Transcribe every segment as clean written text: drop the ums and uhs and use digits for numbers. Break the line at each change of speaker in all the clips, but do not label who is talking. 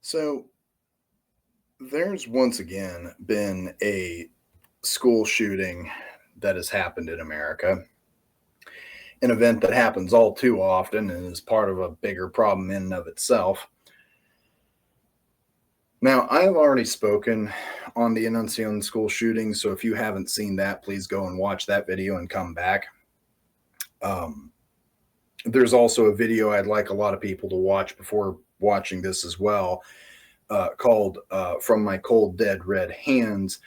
So there's once again been a school shooting that has happened in America, an event that happens all too often and is part of a bigger problem in and of itself. Now, I have already spoken on the Enunciation school shooting, so if you haven't seen that, please go and watch that video and come back. There's also a video I'd like a lot of people to watch before watching this as well, called From My Cold Dead Red Hands,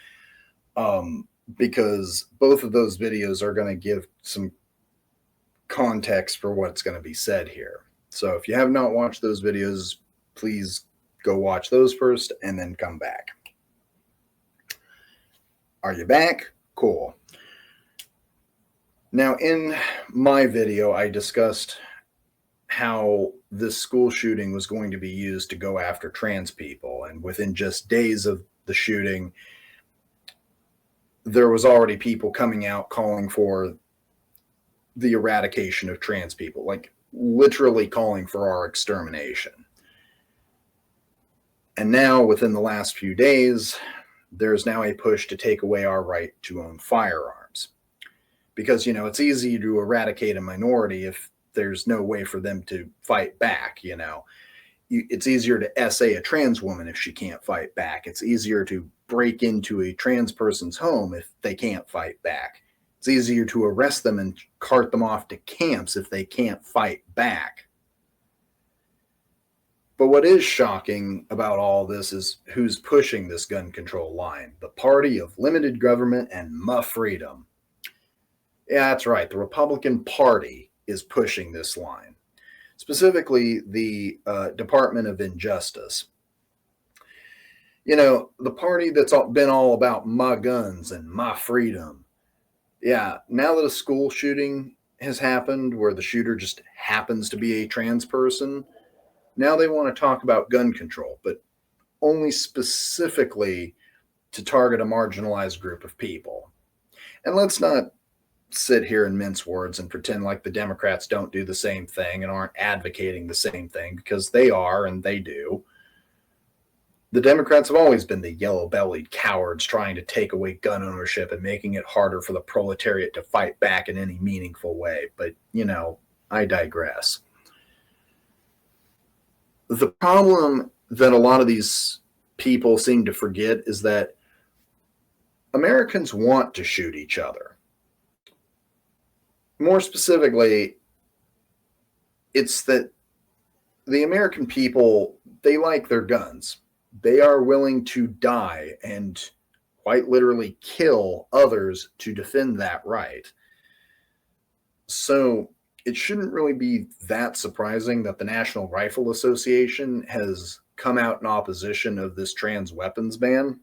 because both of those videos are going to give some context for what's going to be said here. So if you have not watched those videos, please go watch those first and then come back. Are you back? Cool. Now, in my video, I discussed how this school shooting was going to be used to go after trans people. And within just days of the shooting, there was already people coming out calling for the eradication of trans people, like literally calling for our extermination. And now, within the last few days, there's now a push to take away our right to own firearms. Because, it's easy to eradicate a minority if there's no way for them to fight back. It's easier to essay a trans woman if she can't fight back. It's easier to break into a trans person's home if they can't fight back. It's easier to arrest them and cart them off to camps if they can't fight back. But what is shocking about all this is who's pushing this gun control line: the party of limited government and freedom. Yeah, that's right. The Republican Party is pushing this line, specifically the Department of Injustice. The party that's been all about my guns and my freedom. Yeah, now that a school shooting has happened where the shooter just happens to be a trans person, now they want to talk about gun control, but only specifically to target a marginalized group of people. And let's not sit here and mince words and pretend like the Democrats don't do the same thing and aren't advocating the same thing, because they are, and they do. The Democrats have always been the yellow-bellied cowards trying to take away gun ownership and making it harder for the proletariat to fight back in any meaningful way. But, I digress. The problem that a lot of these people seem to forget is that Americans want to shoot each other. More specifically, it's that the American people, they like their guns. They are willing to die and quite literally kill others to defend that right. So it shouldn't really be that surprising that the National Rifle Association has come out in opposition of this trans weapons ban.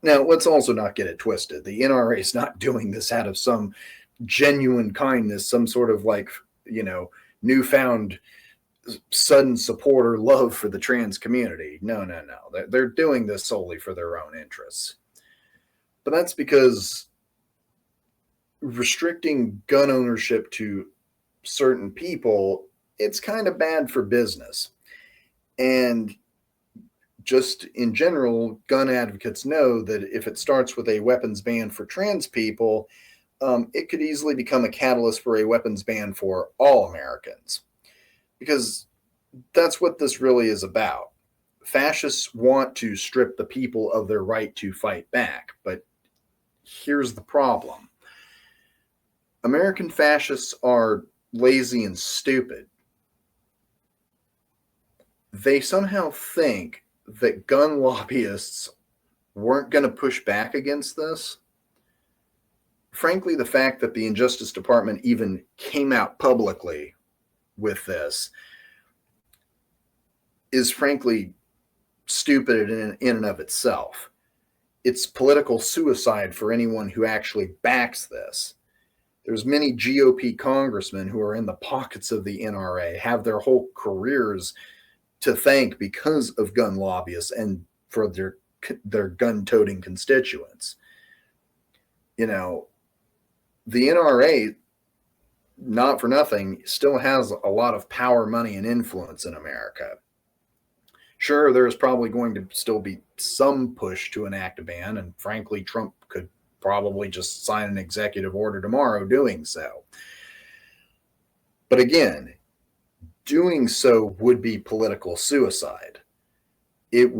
Now, let's also not get it twisted. The NRA is not doing this out of some genuine kindness, some sort of newfound sudden support or love for the trans community. No. They're doing this solely for their own interests. But that's because restricting gun ownership to certain people, it's kind of bad for business. And just in general, gun advocates know that if it starts with a weapons ban for trans people, it could easily become a catalyst for a weapons ban for all Americans. Because that's what this really is about. Fascists want to strip the people of their right to fight back. But here's the problem. American fascists are lazy and stupid. They somehow think that gun lobbyists weren't going to push back against this. Frankly, the fact that the Injustice Department even came out publicly with this is frankly stupid in and of itself. It's political suicide for anyone who actually backs this. There's many GOP congressmen who are in the pockets of the NRA, have their whole careers to thank because of gun lobbyists and for their gun-toting constituents. The NRA, not for nothing, still has a lot of power, money, and influence in America. Sure, there's probably going to still be some push to enact a ban, and frankly, Trump could probably just sign an executive order tomorrow doing so. But again, doing so would be political suicide. It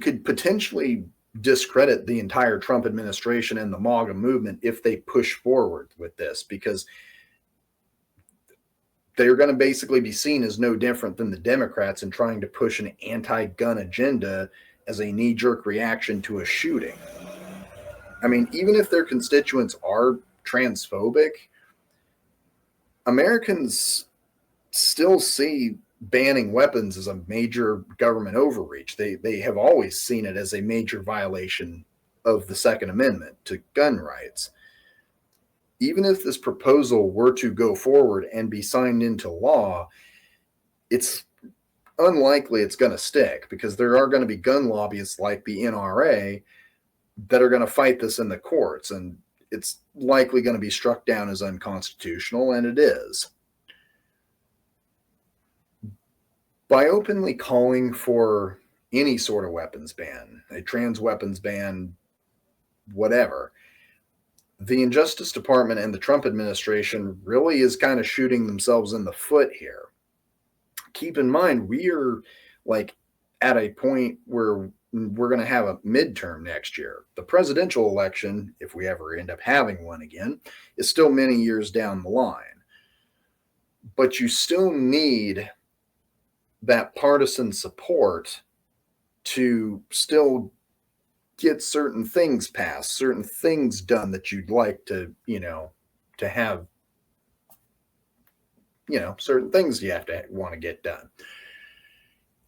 could potentially discredit the entire Trump administration and the MAGA movement if they push forward with this, because they're going to basically be seen as no different than the Democrats in trying to push an anti-gun agenda as a knee-jerk reaction to a shooting. I mean, even if their constituents are transphobic, Americans still see banning weapons as a major government overreach. They have always seen it as a major violation of the Second Amendment to gun rights. Even if this proposal were to go forward and be signed into law, it's unlikely it's going to stick, because there are going to be gun lobbyists like the NRA that are going to fight this in the courts, and it's likely going to be struck down as unconstitutional, and it is. By openly calling for any sort of weapons ban, a trans weapons ban, whatever, the Injustice Department and the Trump administration really is kind of shooting themselves in the foot here. Keep in mind, we are like at a point where we're going to have a midterm next year. The presidential election, if we ever end up having one again, is still many years down the line. But you still need that partisan support to still get certain things passed, certain things done that you'd like to, to have, certain things you have to want to get done.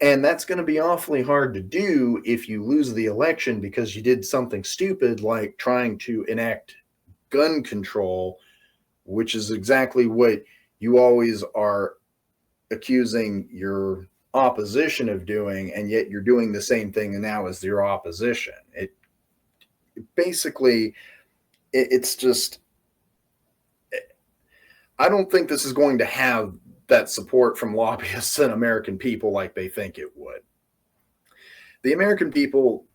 And that's going to be awfully hard to do if you lose the election because you did something stupid like trying to enact gun control, which is exactly what you always are accusing your opposition of doing, and yet you're doing the same thing now as your opposition. It's just, I don't think this is going to have that support from lobbyists and American people like they think it would. The American people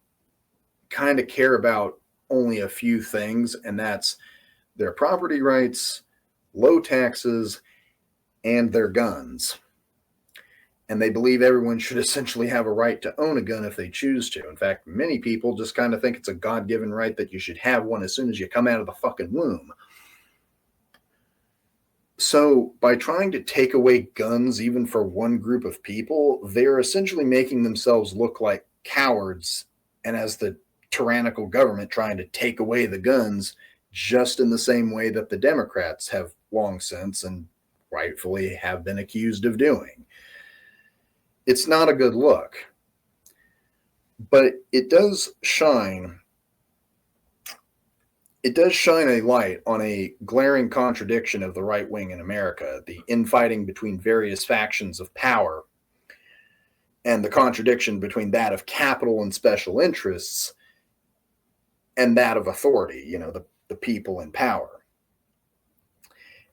kind of care about only a few things, and that's their property rights, low taxes, and their guns. And they believe everyone should essentially have a right to own a gun if they choose to. In fact, many people just kind of think it's a God-given right that you should have one as soon as you come out of the fucking womb. So by trying to take away guns even for one group of people, they're essentially making themselves look like cowards, and as the tyrannical government trying to take away the guns, just in the same way that the Democrats have long since and rightfully have been accused of doing. It's not a good look, but it does shine a light on a glaring contradiction of the right wing in America, the infighting between various factions of power, and the contradiction between that of capital and special interests and that of authority, the people in power.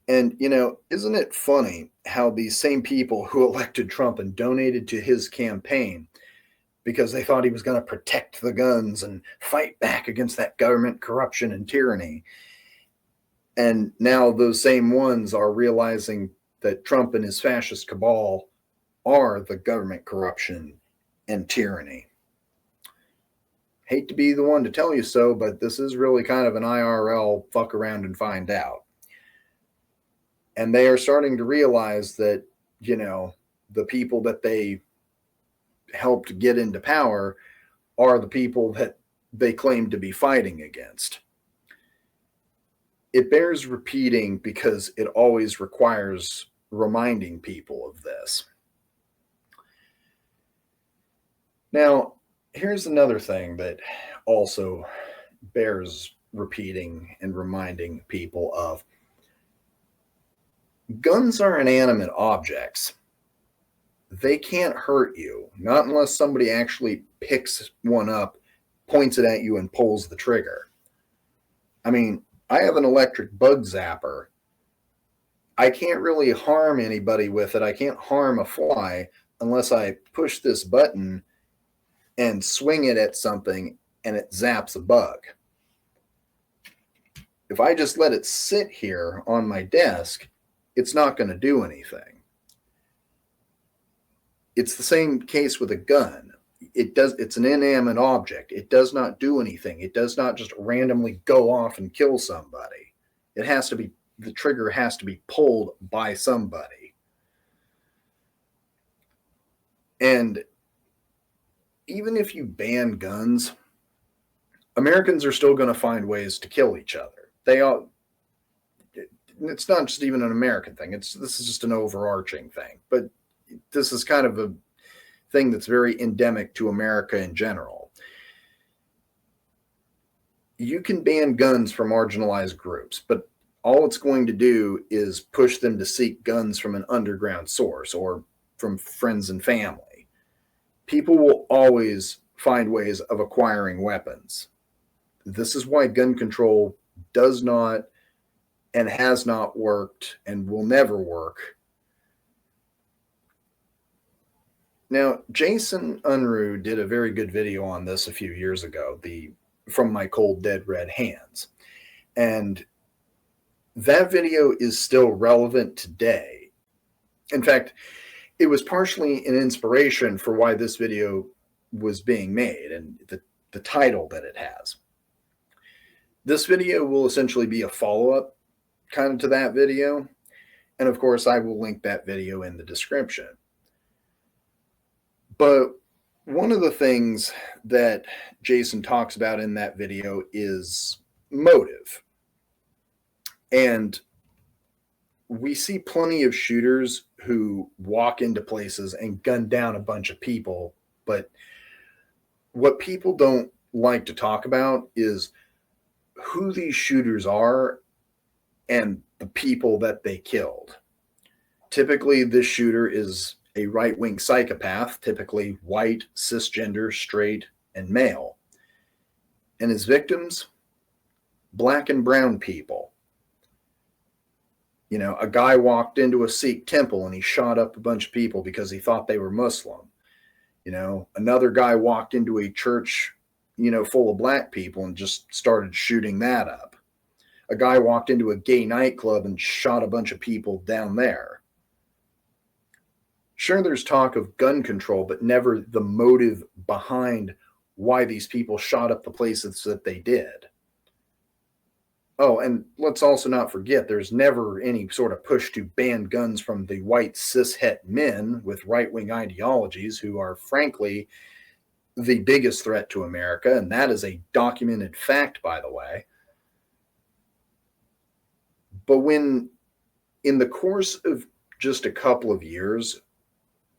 And, isn't it funny how these same people who elected Trump and donated to his campaign because they thought he was going to protect the guns and fight back against that government corruption and tyranny, and now those same ones are realizing that Trump and his fascist cabal are the government corruption and tyranny. Hate to be the one to tell you so, but this is really kind of an IRL fuck around and find out. And they are starting to realize that, the people that they helped get into power are the people that they claim to be fighting against. It bears repeating because it always requires reminding people of this. Now, here's another thing that also bears repeating and reminding people of. Guns are inanimate objects. They can't hurt you, not unless somebody actually picks one up, points it at you, and pulls the trigger. I mean, I have an electric bug zapper. I can't really harm anybody with it. I can't harm a fly unless I push this button and swing it at something and it zaps a bug. If I just let it sit here on my desk, it's not going to do anything. It's the same case with a gun. It's an inanimate object. It does not do anything. It does not just randomly go off and kill somebody. The trigger has to be pulled by somebody. And even if you ban guns, Americans are still going to find ways to kill each other. It's not just even an American thing. This is just an overarching thing. But this is kind of a thing that's very endemic to America in general. You can ban guns for marginalized groups, but all it's going to do is push them to seek guns from an underground source or from friends and family. People will always find ways of acquiring weapons. This is why gun control does not and has not worked and will never work. Now, Jason Unruh did a very good video on this a few years ago, From My Cold Dead Red Hands. And that video is still relevant today. In fact, it was partially an inspiration for why this video was being made and the title that it has. This video will essentially be a follow-up kind of to that video. And of course, I will link that video in the description. But one of the things that Jason talks about in that video is motive. And we see plenty of shooters who walk into places and gun down a bunch of people. But what people don't like to talk about is who these shooters are and the people that they killed. Typically, this shooter is a right-wing psychopath, typically white, cisgender, straight, and male. And his victims, black and brown people. You know, a guy walked into a Sikh temple and he shot up a bunch of people because he thought they were Muslim. You know, another guy walked into a church, full of black people and just started shooting that up. A guy walked into a gay nightclub and shot a bunch of people down there. Sure, there's talk of gun control, but never the motive behind why these people shot up the places that they did. Oh, and let's also not forget, there's never any sort of push to ban guns from the white cishet men with right-wing ideologies who are, frankly, the biggest threat to America, and that is a documented fact, by the way. But when, in the course of just a couple of years,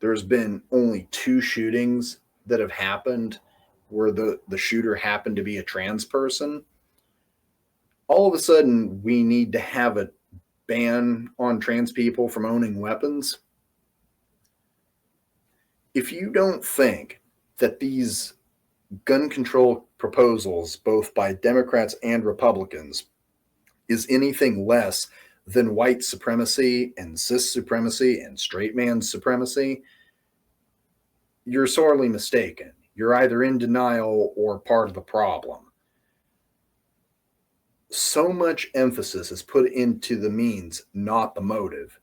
there's been only 2 shootings that have happened where the shooter happened to be a trans person, all of a sudden we need to have a ban on trans people from owning weapons. If you don't think that these gun control proposals, both by Democrats and Republicans, is anything less than white supremacy and cis supremacy and straight man supremacy, you're sorely mistaken. You're either in denial or part of the problem. So much emphasis is put into the means, not the motive.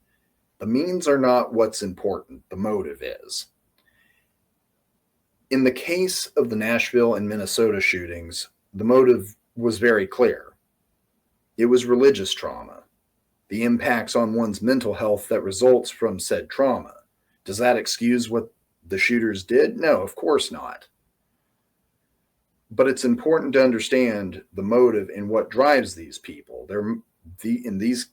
The means are not what's important. The motive is. In the case of the Nashville and Minnesota shootings, the motive was very clear. It was religious trauma, the impacts on one's mental health that results from said trauma. Does that excuse what the shooters did? No, of course not. But it's important to understand the motive and what drives these people. In these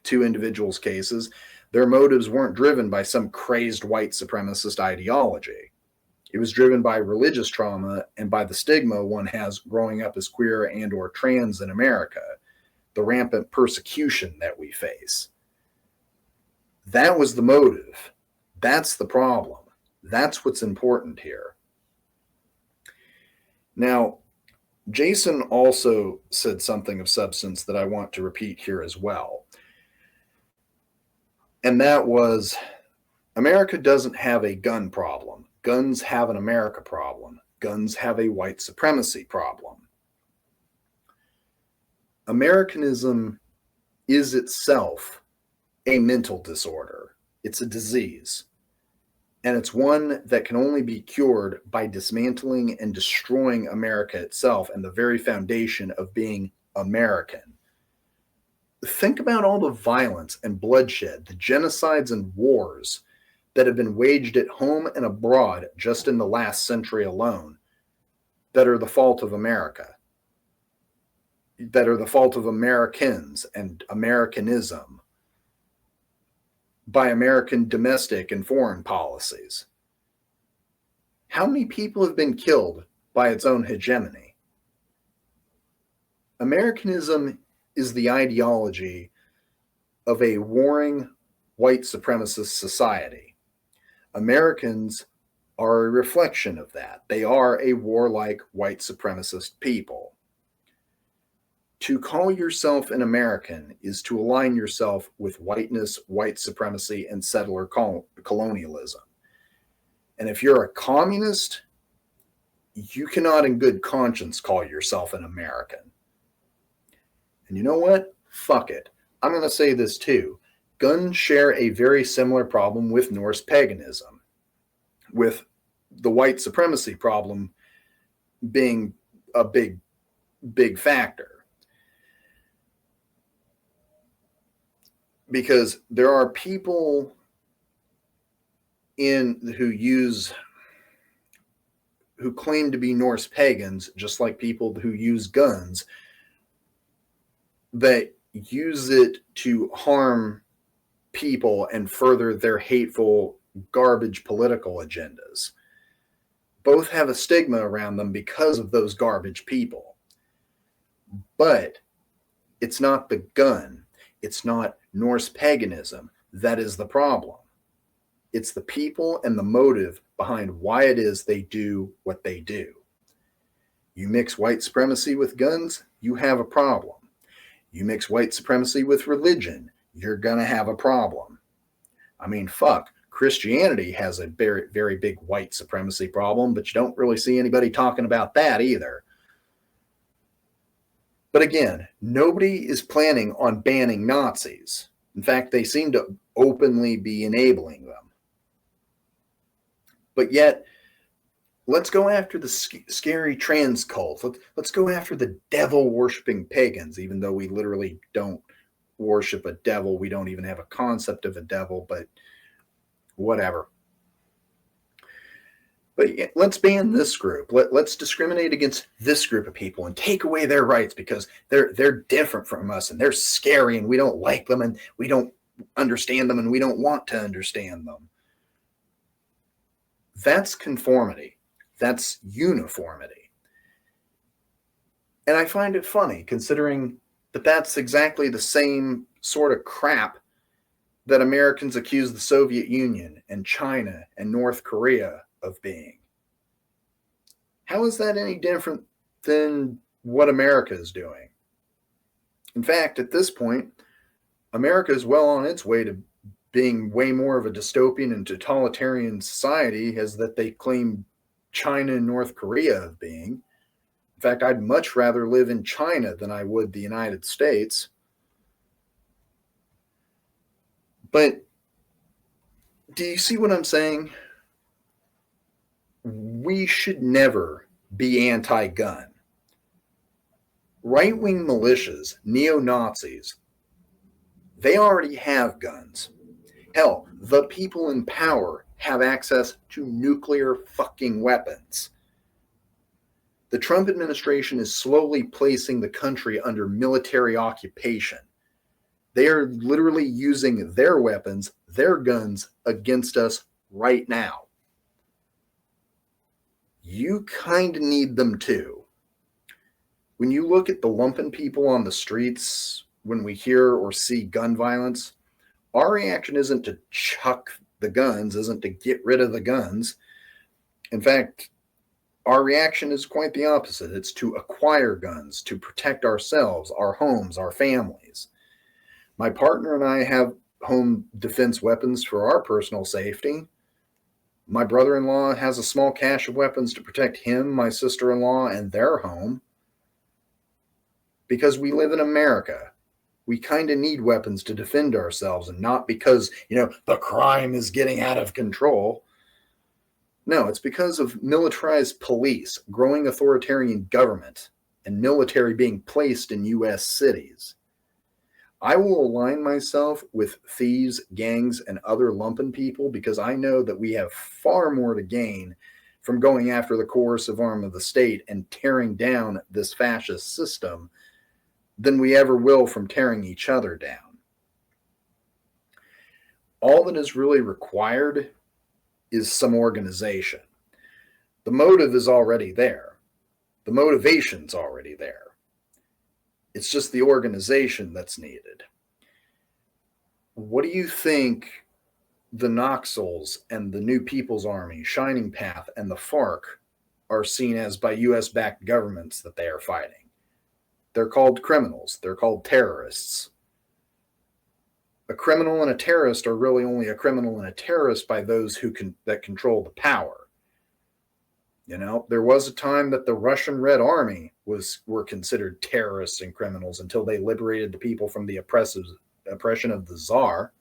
2 individuals' cases, their motives weren't driven by some crazed white supremacist ideology. It was driven by religious trauma and by the stigma one has growing up as queer and or trans in America, the rampant persecution that we face. That was the motive. That's the problem. That's what's important here. Now, Jason also said something of substance that I want to repeat here as well. And that was America doesn't have a gun problem. Guns have an America problem. Guns have a white supremacy problem. Americanism is itself a mental disorder. It's a disease. And it's one that can only be cured by dismantling and destroying America itself and the very foundation of being American. Think about all the violence and bloodshed, the genocides and wars that have been waged at home and abroad just in the last century alone that are the fault of America, that are the fault of Americans and Americanism by American domestic and foreign policies. How many people have been killed by its own hegemony? Americanism is the ideology of a warring white supremacist society. Americans are a reflection of that. They are a warlike white supremacist people. To call yourself an American is to align yourself with whiteness, white supremacy, and settler colonialism. And if you're a communist, you cannot in good conscience call yourself an American. And you know what? Fuck it. I'm going to say this too. Guns share a very similar problem with Norse paganism, with the white supremacy problem being a big factor. Because there are people who claim to be Norse pagans, just like people who use guns, that use it to harm people and further their hateful, garbage political agendas. Both have a stigma around them because of those garbage people. But it's not the gun. It's not Norse paganism that is the problem. It's the people and the motive behind why it is they do what they do. You mix white supremacy with guns, you have a problem. You mix white supremacy with religion, you're going to have a problem. I mean, fuck, Christianity has a very, very big white supremacy problem, but you don't really see anybody talking about that either. But again, nobody is planning on banning Nazis. In fact, they seem to openly be enabling them. But yet, let's go after the scary trans cults. Let's go after the devil-worshipping pagans, even though we literally don't worship a devil. We don't even have a concept of a devil, but whatever. But let's ban this group. Let's discriminate against this group of people and take away their rights because they're different from us and they're scary and we don't like them and we don't understand them and we don't want to understand them. That's conformity. That's uniformity. And I find it funny considering that that's exactly the same sort of crap that Americans accuse the Soviet Union and China and North Korea of being. How is that any different than what America is doing? In fact, at this point, America is well on its way to being way more of a dystopian and totalitarian society as that they claim China and North Korea of being. In fact, I'd much rather live in China than I would the United States. But do you see what I'm saying? We should never be anti-gun. Right-wing militias, neo-Nazis, they already have guns. Hell, the people in power have access to nuclear fucking weapons. The Trump administration is slowly placing the country under military occupation. They are literally using their weapons, their guns, against us right now. You kind of need them too. When you look at the lumpen people on the streets, when we hear or see gun violence, our reaction isn't to chuck the guns, isn't to get rid of the guns. In fact, our reaction is quite the opposite. It's to acquire guns, to protect ourselves, our homes, our families. My partner and I have home defense weapons for our personal safety. My brother-in-law has a small cache of weapons to protect him, my sister-in-law, and their home. Because we live in America. We kind of need weapons to defend ourselves, and not because, the crime is getting out of control. No, it's because of militarized police, growing authoritarian government, and military being placed in U.S. cities. I will align myself with thieves, gangs, and other lumpen people because I know that we have far more to gain from going after the coercive arm of the state and tearing down this fascist system than we ever will from tearing each other down. All that is really required is some organization. The motive is already there. The motivation's already there. It's just the organization that's needed. What do you think the Noxals and the New People's Army, Shining Path, and the FARC are seen as by U.S.-backed governments that they are fighting? They're called criminals. They're called terrorists. A criminal and a terrorist are really only a criminal and a terrorist by those that control the power. There was a time that the Russian Red Army were considered terrorists and criminals until they liberated the people from the oppression of the Tsar.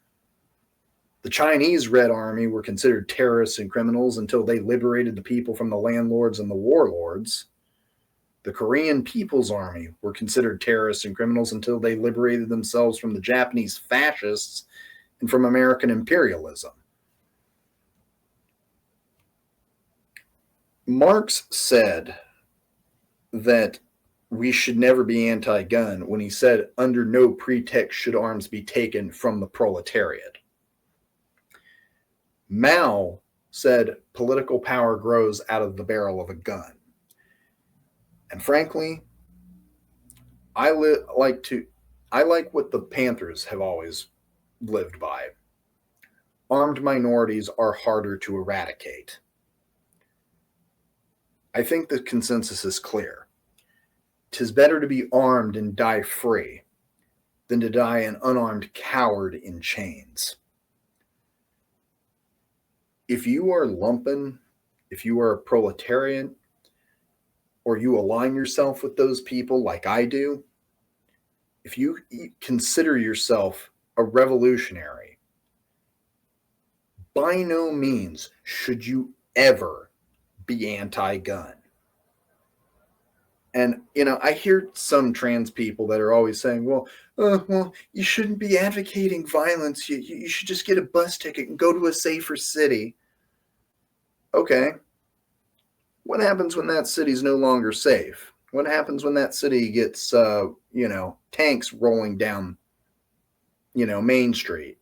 The Chinese Red Army were considered terrorists and criminals until they liberated the people from the landlords and the warlords. The Korean People's Army were considered terrorists and criminals until they liberated themselves from the Japanese fascists and from American imperialism. Marx said that we should never be anti-gun when he said, under no pretext should arms be taken from the proletariat. Mao said political power grows out of the barrel of a gun. And frankly, I like what the Panthers have always lived by. Armed minorities are harder to eradicate. I think the consensus is clear. 'Tis better to be armed and die free than to die an unarmed coward in chains. If you are lumpen, if you are a proletarian, or you align yourself with those people like I do, if you consider yourself a revolutionary, by no means should you ever be anti-gun. And, I hear some trans people that are always saying, well, you shouldn't be advocating violence. You should just get a bus ticket and go to a safer city. Okay. What happens when that city's no longer safe? What happens when that city gets, tanks rolling down, Main Street?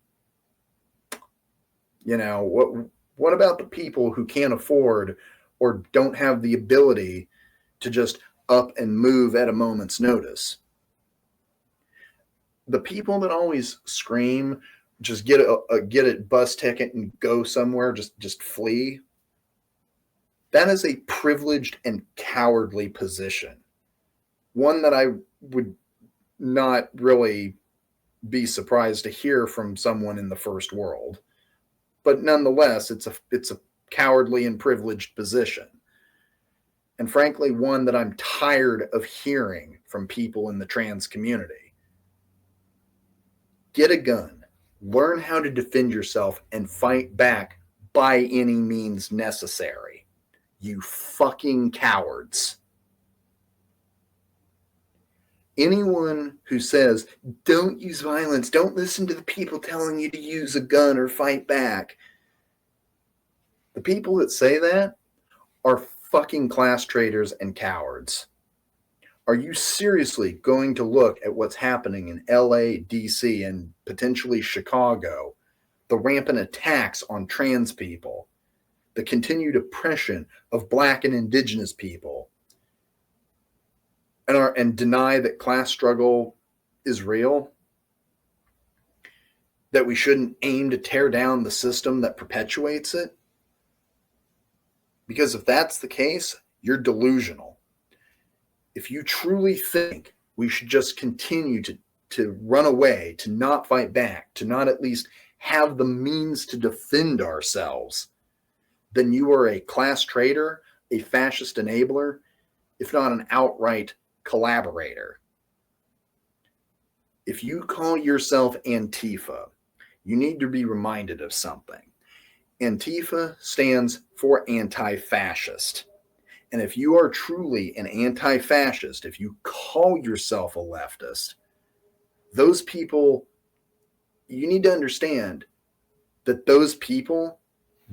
What about the people who can't afford or don't have the ability to just up and move at a moment's notice? The people that always scream, just get a bus ticket and go somewhere, just flee. That is a privileged and cowardly position. One that I would not really be surprised to hear from someone in the first world. But nonetheless, it's a cowardly and privileged position. And frankly, one that I'm tired of hearing from people in the trans community. Get a gun, learn how to defend yourself, and fight back by any means necessary. You fucking cowards. Anyone who says, don't use violence, don't listen to the people telling you to use a gun or fight back. The people that say that are fucking class traitors and cowards. Are you seriously going to look at what's happening in LA, DC, and potentially Chicago? The rampant attacks on trans people, the continued oppression of Black and Indigenous people, and deny that class struggle is real? That we shouldn't aim to tear down the system that perpetuates it? Because if that's the case, you're delusional. If you truly think we should just continue to to run away, to not fight back, to not at least have the means to defend ourselves, then you are a class traitor, a fascist enabler, if not an outright collaborator. If you call yourself Antifa, you need to be reminded of something. Antifa stands for anti-fascist. And if you are truly an anti-fascist, if you call yourself a leftist, those people, you need to understand that those people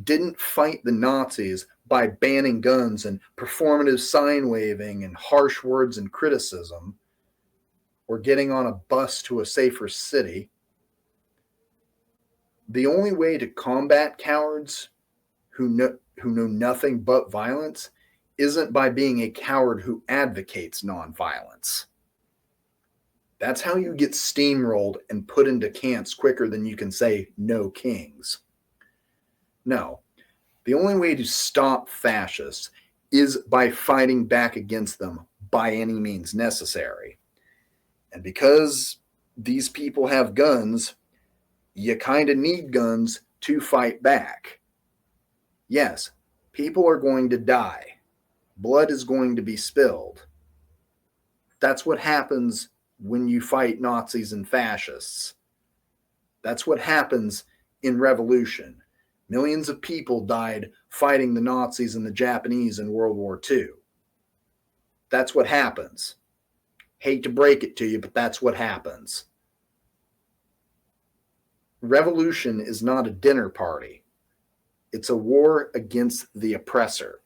didn't fight the Nazis by banning guns and performative sign waving and harsh words and criticism, or getting on a bus to a safer city. The only way to combat cowards who know nothing but violence isn't by being a coward who advocates nonviolence. That's how you get steamrolled and put into camps quicker than you can say no kings. No, the only way to stop fascists is by fighting back against them by any means necessary. And because these people have guns, you kind of need guns to fight back. Yes, people are going to die. Blood is going to be spilled. That's what happens when you fight Nazis and fascists. That's what happens in revolution. Millions of people died fighting the Nazis and the Japanese in World War II. That's what happens. Hate to break it to you, but that's what happens. Revolution is not a dinner party. It's a war against the oppressor.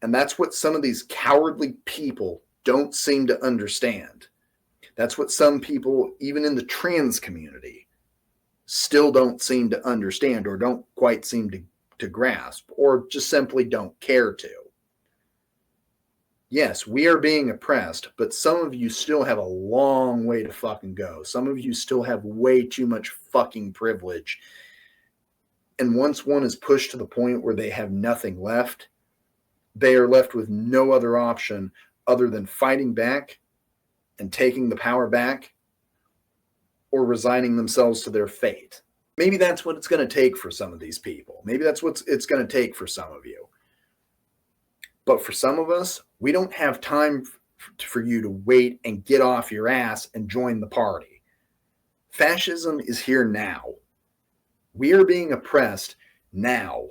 And that's what some of these cowardly people don't seem to understand. That's what some people, even in the trans community, still don't seem to understand or don't quite seem to grasp, or just simply don't care to. Yes, we are being oppressed, but some of you still have a long way to fucking go. Some of you still have way too much fucking privilege. And once one is pushed to the point where they have nothing left, they are left with no other option other than fighting back and taking the power back, or resigning themselves to their fate. Maybe that's what it's going to take for some of these people. Maybe that's what it's going to take for some of you. But for some of us, we don't have time for you to wait and get off your ass and join the party. Fascism is here now. We are being oppressed now.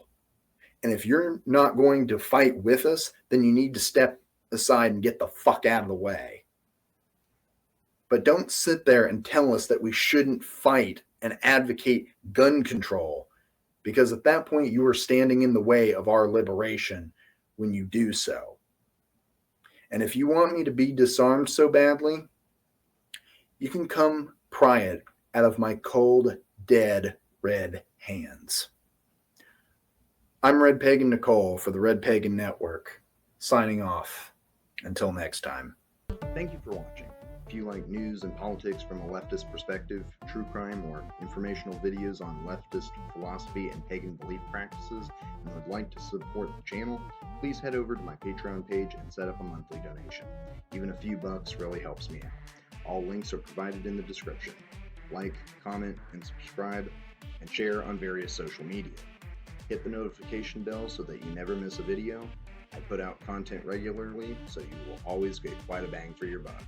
And if you're not going to fight with us, then you need to step aside and get the fuck out of the way. But don't sit there and tell us that we shouldn't fight and advocate gun control, because at that point you are standing in the way of our liberation when you do so. And if you want me to be disarmed so badly, you can come pry it out of my cold, dead, red hands. I'm RedPagan Nicole for the RedPaganNetwork, signing off. Until next time. Thank you for watching. If you like news and politics from a leftist perspective, true crime, or informational videos on leftist philosophy and pagan belief practices, and would like to support the channel, please head over to my Patreon page and set up a monthly donation. Even a few bucks really helps me out. All links are provided in the description. Like, comment, and subscribe, and share on various social media. Hit the notification bell so that you never miss a video. I put out content regularly, so you will always get quite a bang for your buck.